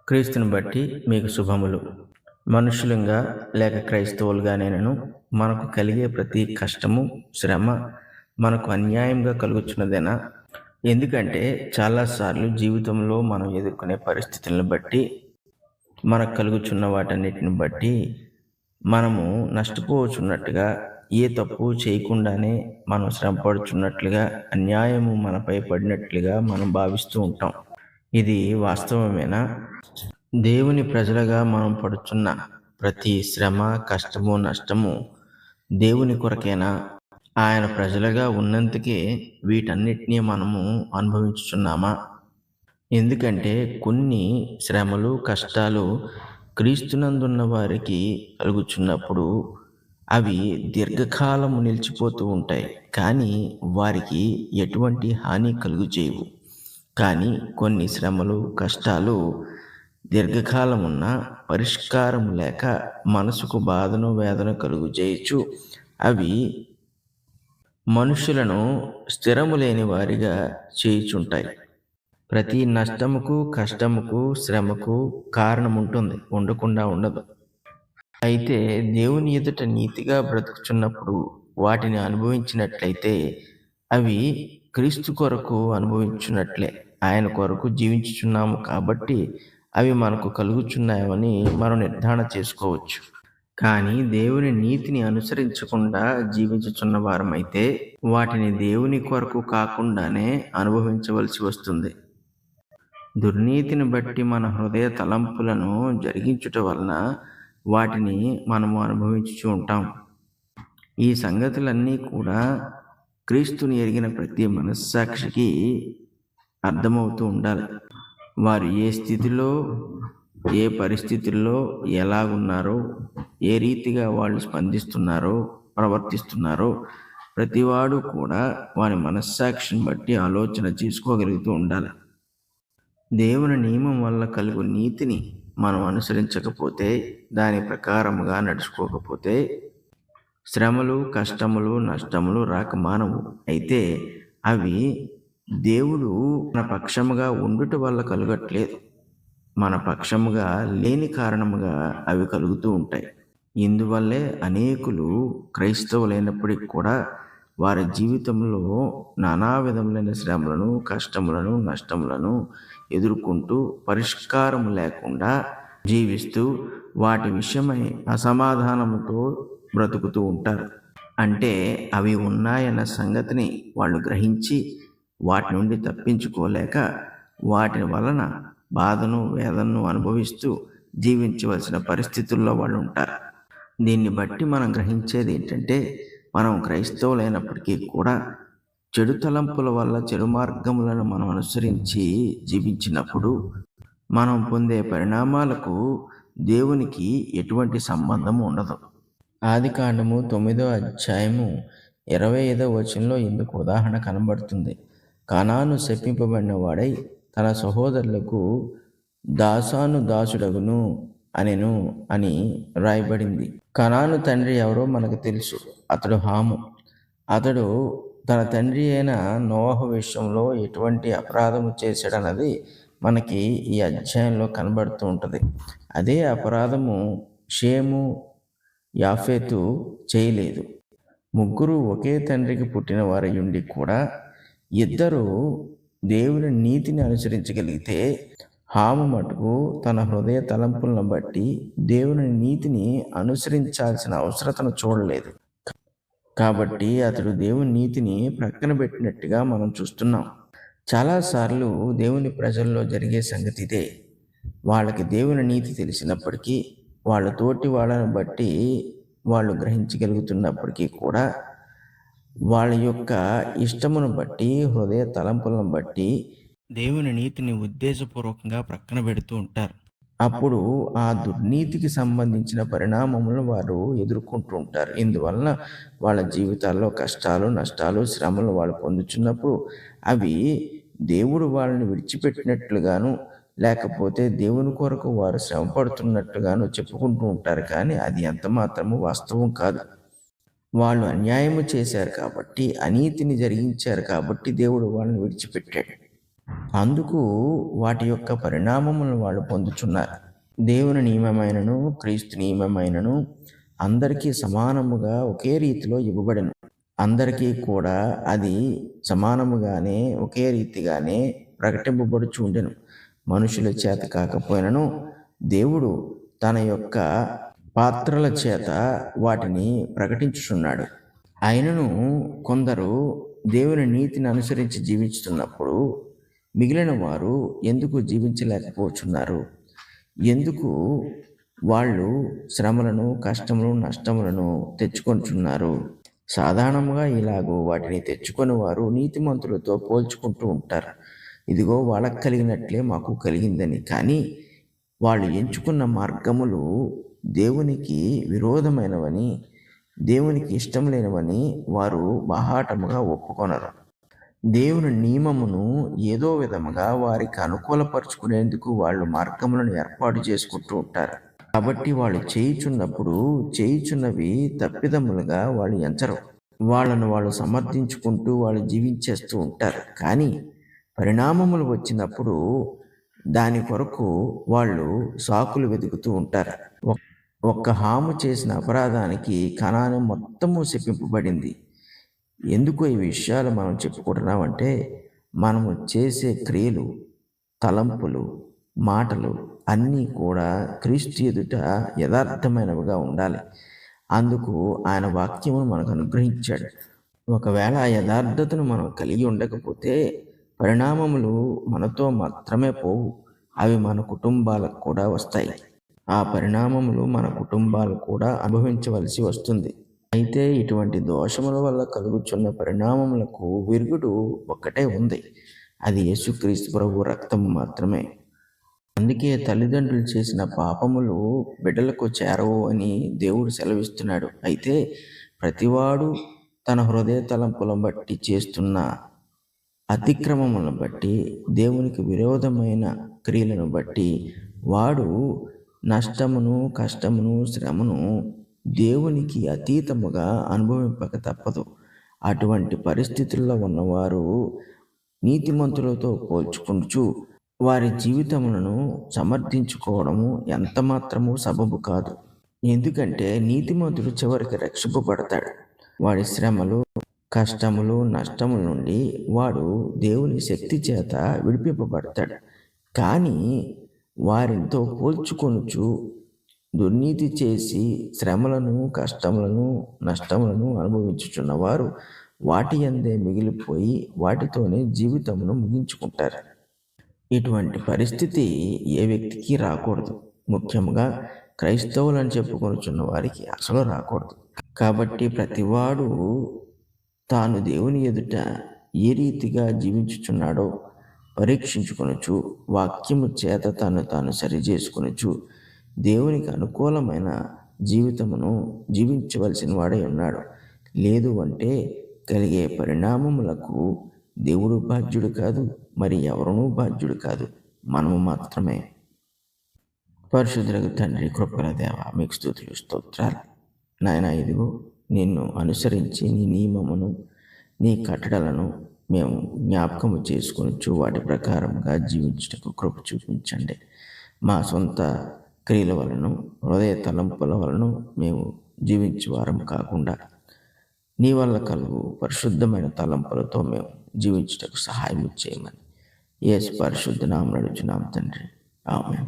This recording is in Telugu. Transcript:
క్రీస్తుని బట్టి మీకు శుభములు. మనుషులంగా లేక క్రైస్తవులుగానైనను మనకు కలిగే ప్రతి కష్టము, శ్రమ మనకు అన్యాయంగా కలుగుచున్నదేనా? ఎందుకంటే చాలాసార్లు జీవితంలో మనం ఎదుర్కొనే పరిస్థితులను బట్టి, మనకు కలుగుచున్న వాటన్నిటిని బట్టి మనము నష్టపోవచ్చున్నట్టుగా, ఏ తప్పు చేయకుండానే మనం శ్రమపడుచున్నట్లుగా, అన్యాయము మనపై పడినట్లుగా మనం భావిస్తూ ఉంటాం. ఇది వాస్తవమేనా? దేవుని ప్రజలుగా మనం పడుచున్న ప్రతి శ్రమ, కష్టము, నష్టము దేవుని కొరకేనా? ఆయన ప్రజలుగా ఉన్నందుకే వీటన్నిటినీ మనము అనుభవించుచున్నామా? ఎందుకంటే కొన్ని శ్రమలు, కష్టాలు క్రీస్తునందున్న వారికి కలుగుచున్నప్పుడు అవి దీర్ఘకాలము నిలిచిపోతూ ఉంటాయి, కానీ వారికి ఎటువంటి హాని కలుగుచేయవు. కానీ కొన్ని శ్రమలు, కష్టాలు దీర్ఘకాలమున్న పరిష్కారం లేక మనసుకు బాధను, వేదన కలుగుచేయచ్చు. అవి మనుషులను స్థిరము లేని వారిగా చేయుచుంటాయి. ప్రతి నష్టముకు, కష్టముకు, శ్రమకు కారణం ఉంటుంది, ఉండకుండా ఉండదు. అయితే దేవుని ఎదుట నీతిగా బ్రతుకుచున్నప్పుడు వాటిని అనుభవించినట్లయితే అవి క్రీస్తు కొరకు అనుభవించున్నట్లే. ఆయన కొరకు జీవించుచున్నాము కాబట్టి అవి మనకు కలుగుచున్నాయని మనం నిర్ధారణ చేసుకోవచ్చు. కానీ దేవుని నీతిని అనుసరించకుండా జీవించుచున్న వారమైతే వాటిని దేవుని కొరకు కాకుండానే అనుభవించవలసి వస్తుంది. దుర్నీతిని బట్టి మన హృదయ తలంపులను జరిగించుట వలన వాటిని మనము అనుభవించుచూ ఉంటాం. ఈ సంగతులన్నీ కూడా క్రీస్తుని ఎరిగిన ప్రతి మనస్సాక్షికి అర్థమవుతూ ఉండాలి. వారు ఏ స్థితిలో, ఏ పరిస్థితుల్లో ఎలాగున్నారో, ఏ రీతిగా వాళ్ళు స్పందిస్తున్నారో, ప్రవర్తిస్తున్నారో ప్రతివాడు కూడా వారి మనస్సాక్షిని బట్టి ఆలోచన చేసుకోగలుగుతూ ఉండాలి. దేవుని నియమం వల్ల కలుగు నీతిని మనం అనుసరించకపోతే, దాని ప్రకారముగా నడుచుకోకపోతే శ్రమలు, కష్టములు, నష్టములు రాక మానవు. అయితే అవి దేవుడు మన పక్షముగా ఉండుట వల్ల కలుగట్లేదు, మన పక్షముగా లేని కారణముగా అవి కలుగుతూ ఉంటాయి. ఇందువల్లే అనేకులు క్రైస్తవులైనప్పటికీ కూడా వారి జీవితంలో నానా విధములైన శ్రమలను, కష్టములను, నష్టములను ఎదుర్కొంటూ పరిష్కారం లేకుండా జీవిస్తూ వాటి విషయమై అసమాధానముతో బ్రతుకుతూ ఉంటారు. అంటే అవి ఉన్నాయన్న సంగతిని వాళ్ళు గ్రహించి వాటి నుండి తప్పించుకోలేక వాటి వలన బాధను, వేదనను అనుభవిస్తూ జీవించవలసిన పరిస్థితుల్లో వాళ్ళు ఉంటారు. దీన్ని బట్టి మనం గ్రహించేది ఏంటంటే, మనం క్రైస్తవులైనప్పటికీ కూడా చెడు తలంపుల వల్ల చెడు మార్గములను మనం అనుసరించి జీవించినప్పుడు మనం పొందే పరిణామాలకు దేవునికి ఎటువంటి సంబంధము ఉండదు. ఆదికాండము 9వ అధ్యాయము 25వ వచనంలో ఇందుకు ఉదాహరణ కనబడుతుంది. కనాను శపింపబడిన వాడై తన సహోదరులకు దాసాను దాసుడగును అనెను అని రాయబడింది. కనాను తండ్రి ఎవరో మనకు తెలుసు. అతడు హాము. అతడు తన తండ్రి అయిన నోవహు విషయంలో ఎటువంటి అపరాధము చేశాడన్నది మనకి ఈ అధ్యాయంలో కనబడుతూ ఉంటుంది. అదే అపరాధము షేము, యాఫేతు చేయలేదు. ముగ్గురు ఒకే తండ్రికి పుట్టిన వారయుండి కూడా ఇద్దరు దేవుని నీతిని అనుసరించగలిగితే, హాము మటుకు తన హృదయ తలంపులను బట్టి దేవుని నీతిని అనుసరించాల్సిన అవసరతను చూడలేదు. కాబట్టి అతడు దేవుని నీతిని ప్రక్కన పెట్టినట్టుగా మనం చూస్తున్నాం. చాలాసార్లు దేవుని ప్రజల్లో జరిగే సంగతి ఇదే. వాళ్ళకి దేవుని నీతి తెలిసినప్పటికీ, వాళ్ళ తోటి వాళ్ళని బట్టి వాళ్ళు గ్రహించగలుగుతున్నప్పటికీ కూడా వాళ్ళ యొక్క ఇష్టమును బట్టి, హృదయ తలంపులను బట్టి దేవుని నీతిని ఉద్దేశపూర్వకంగా ప్రక్కన పెడుతూ ఉంటారు. అప్పుడు ఆ దుర్నీతికి సంబంధించిన పరిణామములను వారు ఎదుర్కొంటూ ఉంటారు. ఇందువలన వాళ్ళ జీవితాల్లో కష్టాలు, నష్టాలు, శ్రమలు వాళ్ళు పొందుతున్నప్పుడు అవి దేవుడు వాళ్ళని విడిచిపెట్టినట్లుగాను, లేకపోతే దేవుని కొరకు వారు శ్రమ పడుతున్నట్టుగాను చెప్పుకుంటూ ఉంటారు. కానీ అది ఎంత మాత్రము వాస్తవం కాదు. వాళ్ళు అన్యాయము చేశారు కాబట్టి, అనీతిని జరిగించారు కాబట్టి దేవుడు వాళ్ళని విడిచిపెట్టాడు. అందుకు వాటి యొక్క పరిణామములను వాళ్ళు పొందుచున్నారు. దేవుని నియమమైనను క్రీస్తు నియమమైనను అందరికీ సమానముగా ఒకే రీతిలో ఇవ్వబడెను. అందరికీ కూడా అది సమానముగానే ఒకే రీతిగానే ప్రకటింపబడుచు ఉండెను. మనుషుల చేత కాకపోయినను దేవుడు తన యొక్క పాత్రల చేత వాటిని ప్రకటించుచున్నాడు. అయినను కొందరు దేవుని నీతిని అనుసరించి జీవిస్తున్నప్పుడు మిగిలిన వారు ఎందుకు జీవించలేకపోతున్నారు? ఎందుకు వాళ్ళు శ్రమలను, కష్టములను, నష్టములను తెచ్చుకొనుచున్నారు? సాధారణంగా ఇలాగూ వాటిని తెచ్చుకొని వారు నీతిమంతులతో పోల్చుకుంటూ ఉంటారు. ఇదిగో వాళ్ళకు కలిగినట్లే మాకు కలిగిందని. కానీ వాళ్ళు ఎంచుకున్న మార్గములు దేవునికి విరోధమైనవని, దేవునికి ఇష్టం లేనివని వారు బాహాటముగా ఒప్పుకొనరు. దేవుని నియమమును ఏదో విధముగా వారికి అనుకూలపరుచుకునేందుకు వాళ్ళు మార్గములను ఏర్పాటు చేసుకుంటూ ఉంటారు. కాబట్టి వాళ్ళు చేయుచున్నవి తప్పిదములుగా వాళ్ళు ఎంచరు. వాళ్ళను వాళ్ళు సమర్థించుకుంటూ వాళ్ళు జీవించేస్తూ ఉంటారు. కానీ పరిణామములు వచ్చినప్పుడు దాని కొరకు వాళ్ళు సాకులు వెతుకుతూ ఉంటారు. ఒక్క హాము చేసిన అపరాధానికి కనాను మొత్తము శపింపబడింది. ఎందుకు ఈ విషయాలు మనం చెప్పుకుంటున్నామంటే, మనము చేసే క్రియలు, తలంపులు, మాటలు అన్నీ కూడా క్రీస్తు ఎదుట యథార్థమైనవిగా ఉండాలి. అందుకు ఆయన వాక్యమును మనకు అనుగ్రహించాడు. ఒకవేళ ఆ యథార్థతను మనం కలిగి ఉండకపోతే పరిణామములు మనతో మాత్రమే పోవు, అవి మన కుటుంబాలకు కూడా వస్తాయి. ఆ పరిణామములు మన కుటుంబాలు కూడా అనుభవించవలసి వస్తుంది. అయితే ఇటువంటి దోషముల వల్ల కలుగుచున్న పరిణామములకు విరుగుడు ఒక్కటే ఉంది. అది యేసుక్రీస్తు ప్రభు రక్తము మాత్రమే. అందుకే తల్లిదండ్రులు చేసిన పాపములు బిడ్డలకు చేరవు అని దేవుడు సెలవిస్తున్నాడు. అయితే ప్రతివాడు తన హృదయ తలంపులను బట్టి చేస్తున్న అతిక్రమములను బట్టి, దేవునికి విరోధమైన క్రియలను బట్టి వాడు నష్టమును, కష్టమును, శ్రమను దేవునికి అతీతముగా అనుభవింపక తప్పదు. అటువంటి పరిస్థితుల్లో ఉన్నవారు నీతిమంతులతో పోల్చుకుంటూ వారి జీవితములను సమర్థించుకోవడము ఎంత మాత్రము సబబు కాదు. ఎందుకంటే నీతిమంతుడు చివరికి రక్షింపబడతాడు. వాడి శ్రమలు, కష్టములు, నష్టముల నుండి వాడు దేవుని శక్తి చేత విడిపింపబడతాడు. కానీ వారితో పోల్చుకొనుచు దుర్నీతి చేసి శ్రమలను, కష్టములను, నష్టములను అనుభవించుచున్నవారు వాటి యందే మిగిలిపోయి వాటితోనే జీవితమును ముగించుకుంటారు. ఇటువంటి పరిస్థితి ఏ వ్యక్తికి రాకూడదు. ముఖ్యంగా క్రైస్తవులని చెప్పుకొనుచున్న వారికి అసలు రాకూడదు. కాబట్టి ప్రతివాడు తాను దేవుని ఎదుట ఏ రీతిగా జీవించుచున్నాడో పరీక్షించుకొనుచు, వాక్యము చేత తాను సరిచేసుకొనుచు దేవునికి అనుకూలమైన జీవితమును జీవించవలసిన వాడై ఉన్నాడు. లేదు అంటే కలిగే పరిణామములకు దేవుడు బాధ్యుడు కాదు, మరి ఎవరునూ బాధ్యుడు కాదు, మనము మాత్రమే. పరిశుద్ధులకు తండ్రి, కృపగల దేవ, మీకు స్తుతులు, స్తోత్రాలు. నాయన, ఇదిగో నిన్ను అనుసరించి నీ నియమమును, నీ కట్టడలను మేము జ్ఞాపకము చేసుకొనొచ్చు వాటి ప్రకారంగా జీవించుటకు కృప చూపించండి. మా సొంత క్రియల వలన, హృదయ తలంపుల వలన మేము జీవించే వారం కాకుండా నీ వల్ల కలుగు పరిశుద్ధమైన తలంపులతో మేము జీవించుటకు సహాయం చేయమని యేసు పరిశుద్ధ నామమున అడుగుచున్నాము తండ్రి. ఆమేన్.